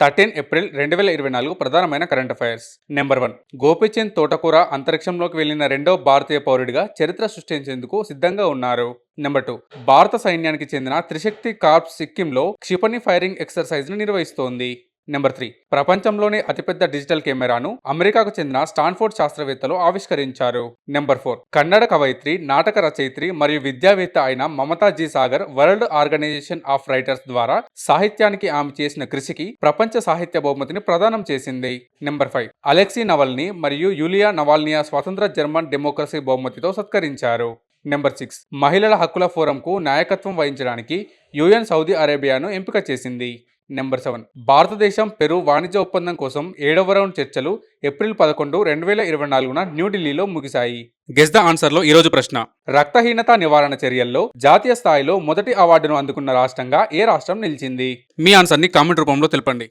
13 April 2024 ప్రధానమైన current affairs. Number 1. Gopichand తోటకూర అంతరిక్షంలోకి వెళ్లిన రెండవ భారతీయ పౌరుడిగా చరిత్ర సృష్టించేందుకు సిద్ధంగా ఉన్నారు. నెంబర్ 2. భారత సైన్యానికి చెందిన త్రిశక్తి కార్ప్స్ సిక్కింలో క్షిపణి ఫైరింగ్ ఎక్సర్సైజ్ ను నిర్వహిస్తోంది. నెంబర్ 3. ప్రపంచంలోనే అతిపెద్ద డిజిటల్ కెమెరాను అమెరికాకు చెందిన స్టాన్ఫోర్డ్ శాస్త్రవేత్తలు ఆవిష్కరించారు. నెంబర్ 4. కన్నడ కవయిత్రి, నాటక రచయిత్రి మరియు విద్యావేత్త అయిన Mamta G Sagar world organisation of writers ద్వారా సాహిత్యానికి ఆమె చేసిన కృషికి ప్రపంచ సాహిత్య బహుమతిని ప్రదానం చేసింది. నెంబర్ 5. అలెక్సీ నవల్నీ మరియు యూలియా నవాల్నియా స్వతంత్ర జర్మన్ డెమోక్రసీ బహుమతితో సత్కరించారు. నెంబర్ 6. మహిళల హక్కుల ఫోరంకు నాయకత్వం వహించడానికి యుఎన్ సౌదీ అరేబియాను ఎంపిక చేసింది. నెంబర్ 7. భారతదేశం పెరు వాణిజ్య ఒప్పందం కోసం 7వ రౌండ్ చర్చలు ఏప్రిల్ 11, 2024న న్యూఢిల్లీలో ముగిశాయి. గెస్ ద ఆన్సర్లో ఈరోజు ప్రశ్న. రక్తహీనత నివారణ చర్యల్లో జాతీయ స్థాయిలో మొదటి అవార్డును అందుకున్న రాష్ట్రంగా ఏ రాష్ట్రం నిలిచింది? మీ ఆన్సర్ని కామెంట్ రూపంలో తెలపండి.